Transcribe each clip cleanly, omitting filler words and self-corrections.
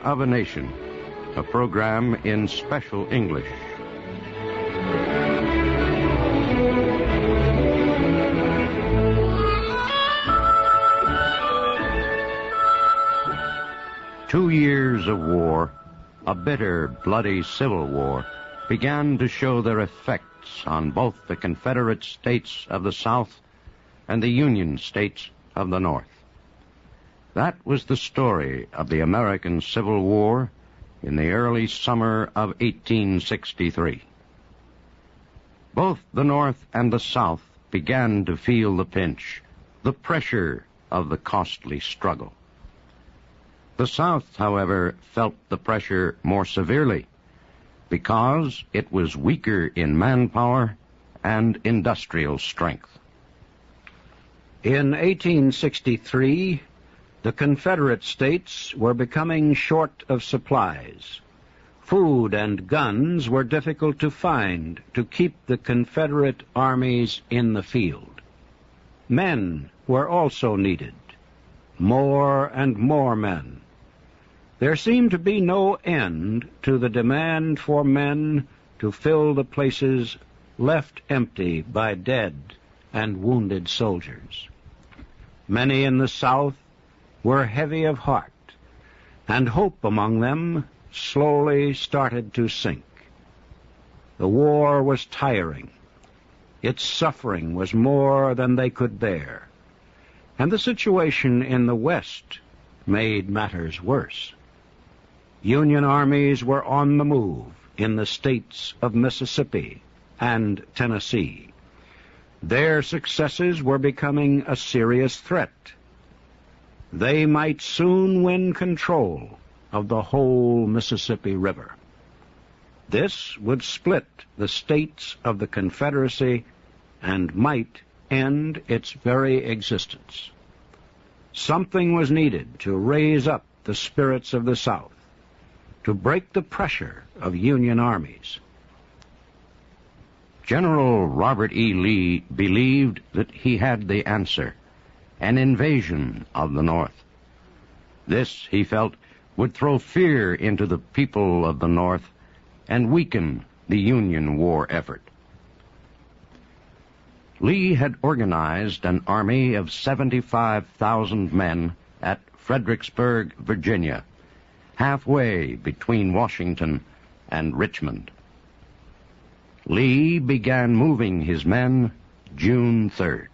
of a Nation, a program in special English. Two years of war, a bitter, bloody civil war, began to show their effects on both the Confederate States of the South and the Union States of the North. That was the story of the American Civil War in the early summer of 1863. Both the North and the South began to feel the pinch, the pressure of the costly struggle. The South, however, felt the pressure more severely because it was weaker in manpower and industrial strength. In 1863, the Confederate States were becoming short of supplies. Food and guns were difficult to find to keep the Confederate armies in the field. Men were also needed, more and more men. There seemed to be no end to the demand for men to fill the places left empty by dead and wounded soldiers. Many in the South were heavy of heart, and hope among them slowly started to sink. The war was tiring. Its suffering was more than they could bear, and the situation in the West made matters worse. Union armies were on the move in the states of Mississippi and Tennessee. Their successes were becoming a serious threat. They might soon win control of the whole Mississippi River. This would split the states of the Confederacy and might end its very existence. Something was needed to raise up the spirits of the South, to break the pressure of Union armies. General Robert E. Lee believed that he had the answer, an invasion of the North. This, he felt, would throw fear into the people of the North and weaken the Union war effort. Lee had organized an army of 75,000 men at Fredericksburg, Virginia, halfway between Washington and Richmond. Lee began moving his men June 3rd.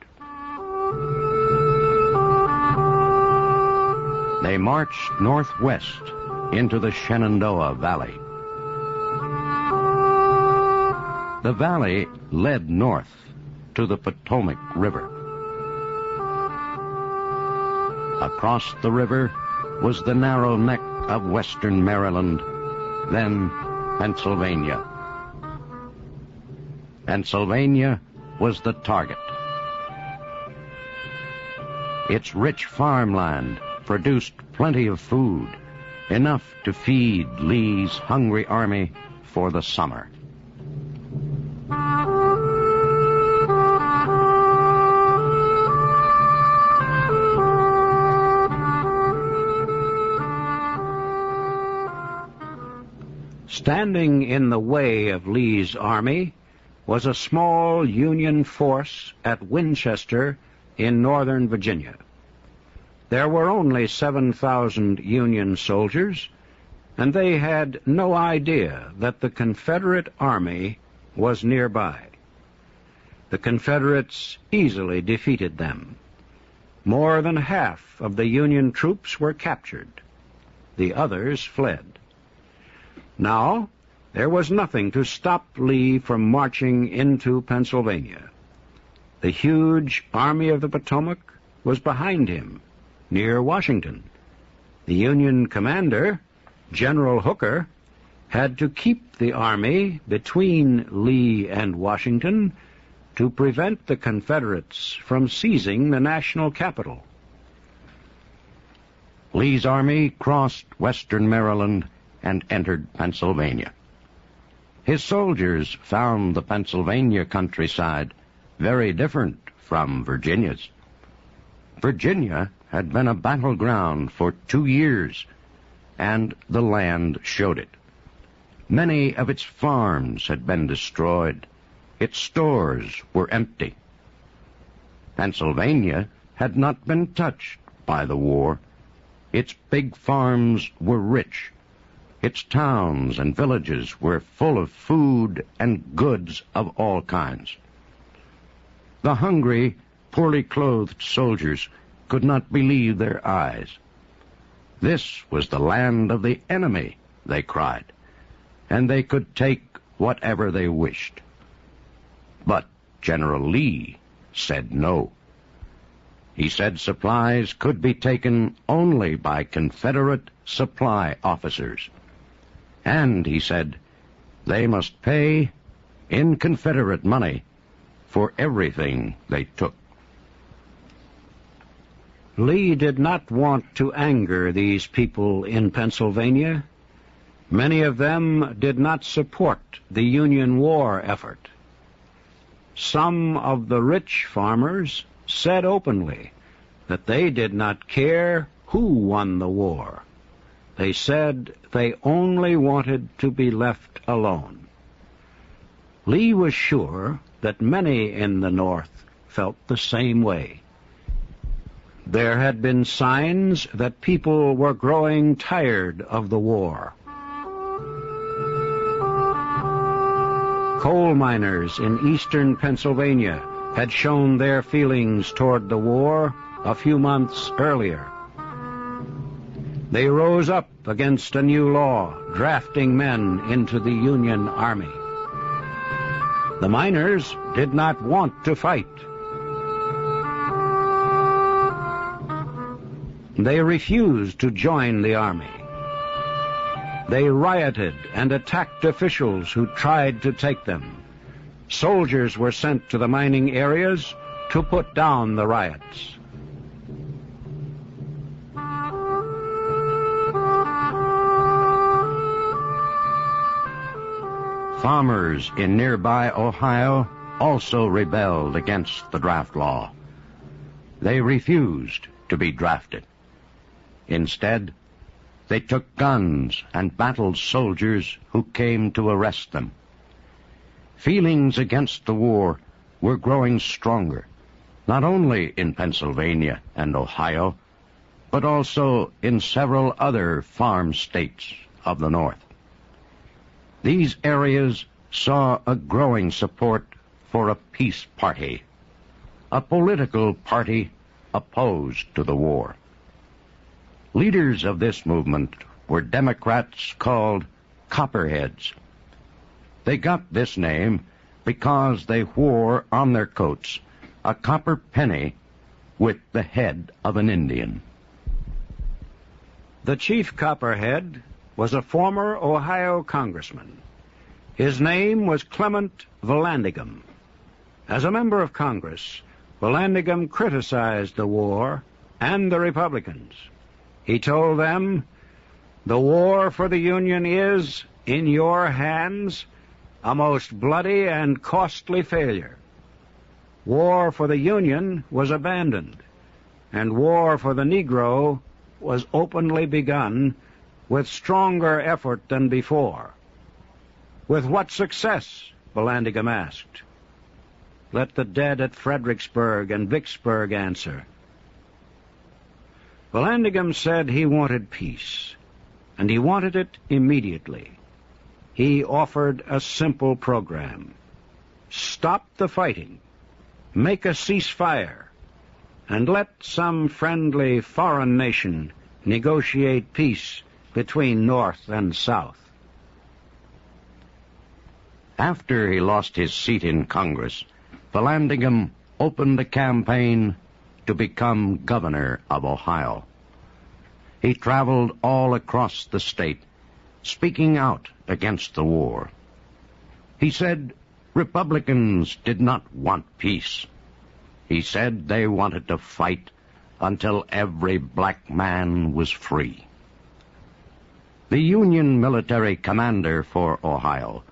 They marched northwest into the Shenandoah Valley. The valley led north to the Potomac River. Across the river was the narrow neck of western Maryland, then Pennsylvania. Pennsylvania was the target. Its rich farmland produced plenty of food, enough to feed Lee's hungry army for the summer. Standing in the way of Lee's army was a small Union force at Winchester in northern Virginia. There were only 7,000 Union soldiers, and they had no idea that the Confederate army was nearby. The Confederates easily defeated them. More than half of the Union troops were captured. The others fled. Now, there was nothing to stop Lee from marching into Pennsylvania. The huge Army of the Potomac was behind him, near Washington. The Union commander, General Hooker, had to keep the army between Lee and Washington to prevent the Confederates from seizing the national capital. Lee's army crossed western Maryland and entered Pennsylvania. His soldiers found the Pennsylvania countryside very different from Virginia's. Virginia had been a battleground for 2 years, and the land showed it. Many of its farms had been destroyed. Its stores were empty. Pennsylvania had not been touched by the war. Its big farms were rich. Its towns and villages were full of food and goods of all kinds. The hungry, poorly clothed soldiers could not believe their eyes. This was the land of the enemy, they cried, and they could take whatever they wished. But General Lee said no. He said supplies could be taken only by Confederate supply officers. And, he said, they must pay in Confederate money for everything they took. Lee did not want to anger these people in Pennsylvania. Many of them did not support the Union war effort. Some of the rich farmers said openly that they did not care who won the war. They said they only wanted to be left alone. Lee was sure that many in the North felt the same way. There had been signs that people were growing tired of the war. Coal miners in eastern Pennsylvania had shown their feelings toward the war a few months earlier. They rose up against a new law drafting men into the Union Army. The miners did not want to fight. They refused to join the army. They rioted and attacked officials who tried to take them. Soldiers were sent to the mining areas to put down the riots. Farmers in nearby Ohio also rebelled against the draft law. They refused to be drafted. Instead, they took guns and battled soldiers who came to arrest them. Feelings against the war were growing stronger, not only in Pennsylvania and Ohio, but also in several other farm states of the North. These areas saw a growing support for a peace party, a political party opposed to the war. Leaders of this movement were Democrats called Copperheads. They got this name because they wore on their coats a copper penny with the head of an Indian. The chief Copperhead was a former Ohio congressman. His name was Clement Vallandigham. As a member of Congress, Vallandigham criticized the war and the Republicans. He told them, "The war for the Union is, in your hands, a most bloody and costly failure. War for the Union was abandoned, and war for the Negro was openly begun with stronger effort than before." "With what success?" Vallandigham asked. "Let the dead at Fredericksburg and Vicksburg answer." Vallandigham said he wanted peace, and he wanted it immediately. He offered a simple program. Stop the fighting, make a ceasefire, and let some friendly foreign nation negotiate peace between North and South. After he lost his seat in Congress, Vallandigham opened a campaign to become governor of Ohio. He traveled all across the state, speaking out against the war. He said Republicans did not want peace. He said they wanted to fight until every black man was free. The Union military commander for Ohio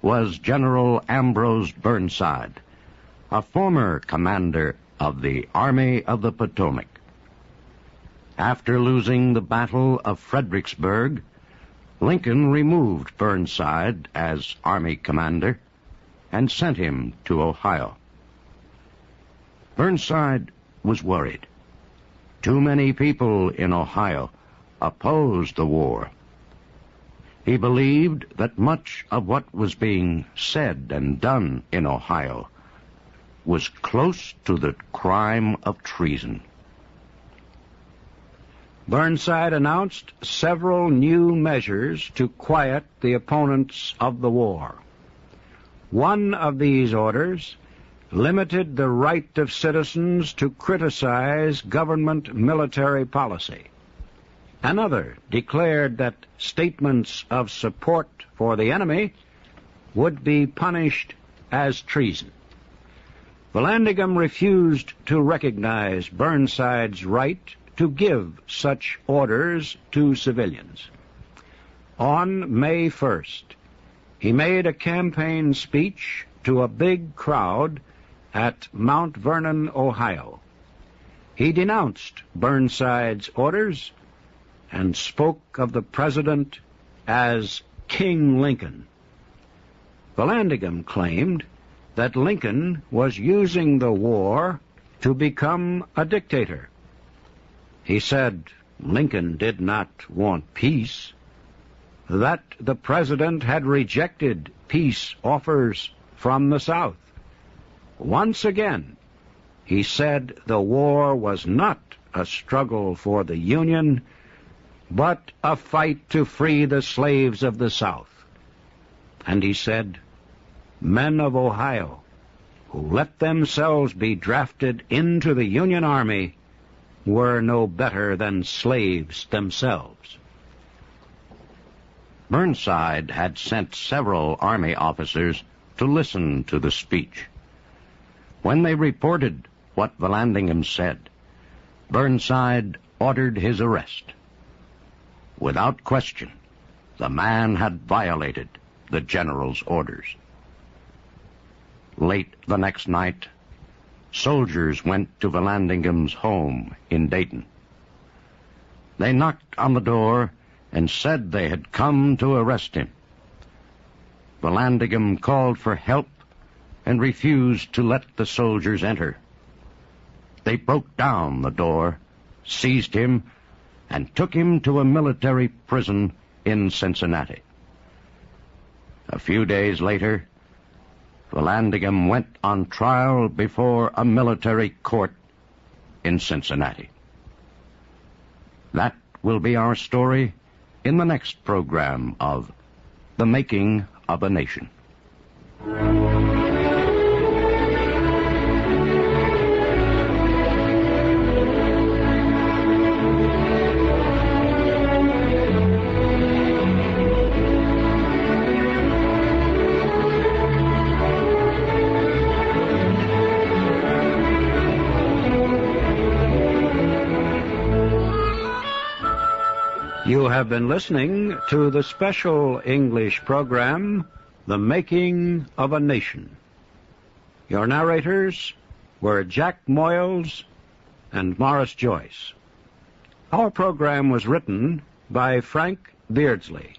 was General Ambrose Burnside, a former commander of the Army of the Potomac. After losing the Battle of Fredericksburg, Lincoln removed Burnside as Army commander and sent him to Ohio. Burnside was worried. Too many people in Ohio opposed the war. He believed that much of what was being said and done in Ohio was close to the crime of treason. Burnside announced several new measures to quiet the opponents of the war. One of these orders limited the right of citizens to criticize government military policy. Another declared that statements of support for the enemy would be punished as treason. Vallandigham refused to recognize Burnside's right to give such orders to civilians. On May 1st, he made a campaign speech to a big crowd at Mount Vernon, Ohio. He denounced Burnside's orders and spoke of the president as King Lincoln. Vallandigham claimed that Lincoln was using the war to become a dictator. He said Lincoln did not want peace, that the president had rejected peace offers from the South. Once again, he said the war was not a struggle for the Union, but a fight to free the slaves of the South. And he said, men of Ohio who let themselves be drafted into the Union Army were no better than slaves themselves. Burnside had sent several Army officers to listen to the speech. When they reported what Vallandigham said, Burnside ordered his arrest. Without question, the man had violated the general's orders. Late the next night, soldiers went to Vallandigham's home in Dayton. They knocked on the door and said they had come to arrest him. Vallandigham called for help and refused to let the soldiers enter. They broke down the door, seized him, and took him to a military prison in Cincinnati. A few days later, Vallandigham went on trial before a military court in Cincinnati. That will be our story in the next program of The Making of a Nation. You have been listening to the special English program, The Making of a Nation. Your narrators were Jack Moyles and Morris Joyce. Our program was written by Frank Beardsley.